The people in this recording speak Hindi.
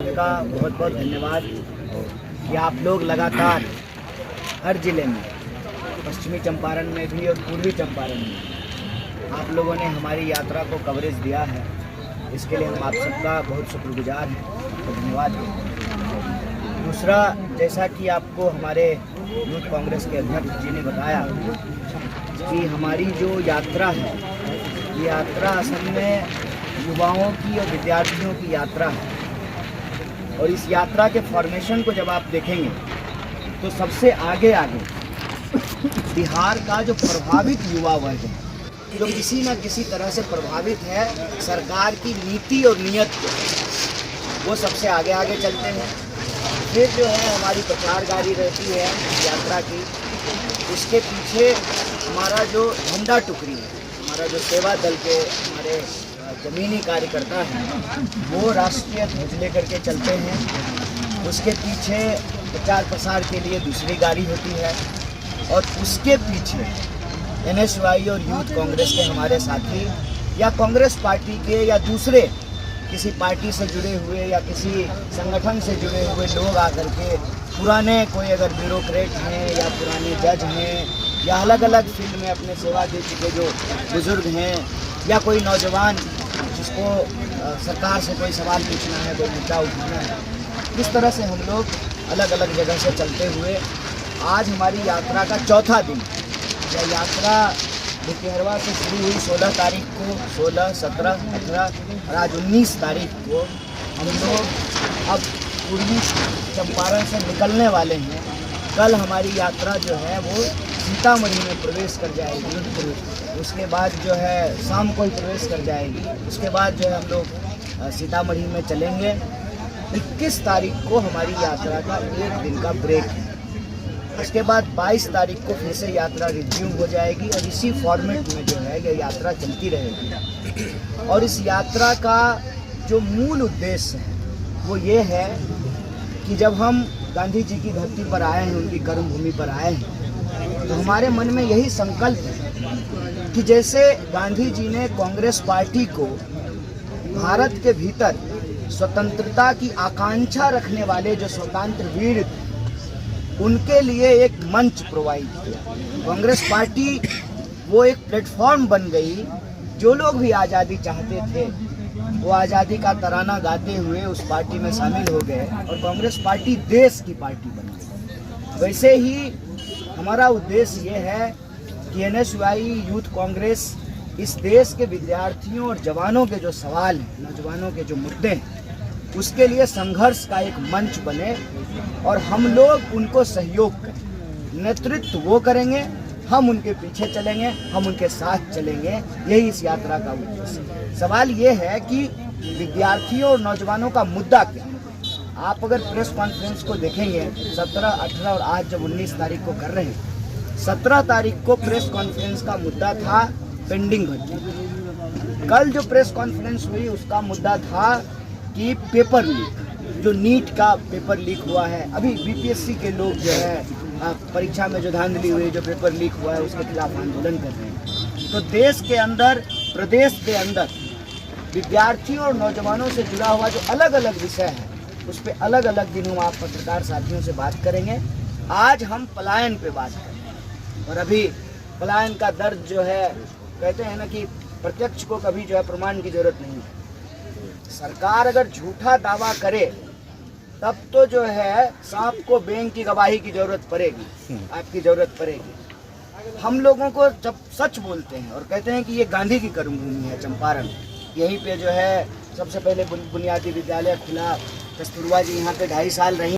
का बहुत बहुत धन्यवाद कि आप लोग लगातार हर ज़िले में, पश्चिमी चंपारण में भी और पूर्वी चंपारण में आप लोगों ने हमारी यात्रा को कवरेज दिया है। इसके लिए हम आप सबका बहुत शुक्रगुजार हैं और धन्यवाद हैं। दूसरा, जैसा कि आपको हमारे यूथ कांग्रेस के अध्यक्ष जी ने बताया कि हमारी जो यात्रा है, ये यात्रा असल में युवाओं की और विद्यार्थियों की यात्रा है। और इस यात्रा के फॉर्मेशन को जब आप देखेंगे तो सबसे आगे बिहार का जो प्रभावित युवा वर्ग है, जो किसी न किसी तरह से प्रभावित है सरकार की नीति और नियत को, वो सबसे आगे चलते हैं। फिर जो है हमारी प्रचार गाड़ी रहती है यात्रा की, उसके पीछे हमारा जो झंडा टुकड़ी है, हमारा जो सेवा दल के हमारे ज़मीनी कार्यकर्ता हैं, वो राष्ट्रीय ध्वज लेकर के चलते हैं। उसके पीछे प्रचार प्रसार के लिए दूसरी गाड़ी होती है और उसके पीछे NSY और यूथ कांग्रेस के हमारे साथी या कांग्रेस पार्टी के या दूसरे किसी पार्टी से जुड़े हुए या किसी संगठन से जुड़े हुए लोग आकर के, पुराने कोई अगर ब्यूरोक्रेट हैं या पुराने जज हैं या अलग अलग फील्ड में अपने सेवा दे चुके जो बुज़ुर्ग हैं या कोई नौजवान जिसको सरकार से कोई सवाल पूछना है, कोई मुद्दा उठाना है, इस तरह से हम लोग अलग अलग जगह से चलते हुए आज हमारी यात्रा का चौथा दिन। यह यात्रा भिकेरवा से शुरू हुई 16 तारीख को, 16, 17, 18 और आज 19 तारीख को हम लोग अब पूर्वी चंपारण से निकलने वाले हैं। कल हमारी यात्रा जो है वो सीतामढ़ी में प्रवेश कर जाएगी, उसके बाद जो है शाम को ही प्रवेश कर जाएगी। उसके बाद जो है हम लोग सीतामढ़ी में चलेंगे। 21 तारीख को हमारी यात्रा का एक दिन का ब्रेक है। उसके बाद 22 तारीख को फिर से यात्रा रिज्यूम हो जाएगी और इसी फॉर्मेट में जो है ये यात्रा चलती रहेगी। और इस यात्रा का जो मूल उद्देश्य है वो ये है कि जब हम गांधी जी की धरती पर आए हैं, उनकी कर्मभूमि पर आए हैं, तो हमारे मन में यही संकल्प है कि जैसे गांधी जी ने कांग्रेस पार्टी को भारत के भीतर स्वतंत्रता की आकांक्षा रखने वाले जो स्वतंत्र वीर थे, उनके लिए एक मंच प्रोवाइड किया। कांग्रेस पार्टी वो एक प्लेटफॉर्म बन गई। जो लोग भी आज़ादी चाहते थे वो आज़ादी का तराना गाते हुए उस पार्टी में शामिल हो गए और कांग्रेस पार्टी देश की पार्टी बन गई। वैसे ही हमारा उद्देश्य ये है कि NSY यूथ कांग्रेस इस देश के विद्यार्थियों और जवानों के जो सवाल हैं, नौजवानों के जो मुद्दे हैं, उसके लिए संघर्ष का एक मंच बने और हम लोग उनको सहयोग करें। नेतृत्व वो करेंगे, हम उनके पीछे चलेंगे, हम उनके साथ चलेंगे। यही इस यात्रा का उद्देश्य है। सवाल ये है कि विद्यार्थियों और नौजवानों का मुद्दा क्या है। आप अगर प्रेस कॉन्फ्रेंस को देखेंगे 17, 18 और आज जब 19 तारीख को कर रहे हैं, 17 तारीख को प्रेस कॉन्फ्रेंस का मुद्दा था पेंडिंग भर्ती। कल जो प्रेस कॉन्फ्रेंस हुई उसका मुद्दा था कि पेपर लीक, जो नीट का पेपर लीक हुआ है। अभी BPSC के लोग जो है परीक्षा में जो धांधली हुई, जो पेपर लीक हुआ है, उसके खिलाफ आंदोलन कर रहे हैं। तो देश के अंदर, प्रदेश के अंदर विद्यार्थियों और नौजवानों से जुड़ा हुआ जो अलग अलग विषय है, उस पर अलग अलग दिनों आप पत्रकार साथियों से बात करेंगे। आज हम पलायन पे बात करेंगे और अभी पलायन का दर्द जो है, कहते हैं ना कि प्रत्यक्ष को कभी जो है प्रमाण की जरूरत नहीं है। सरकार अगर झूठा दावा करे तब तो जो है सांप को बैंक की गवाही की जरूरत पड़ेगी, आपकी जरूरत पड़ेगी। हम लोगों को जब सच बोलते हैं और कहते हैं कि ये गांधी की कर्मभूमि है चंपारण, यहीं पे जो है सबसे पहले बुनियादी विद्यालय खुला, कस्तूरबा जी यहाँ पे 2.5 साल रही।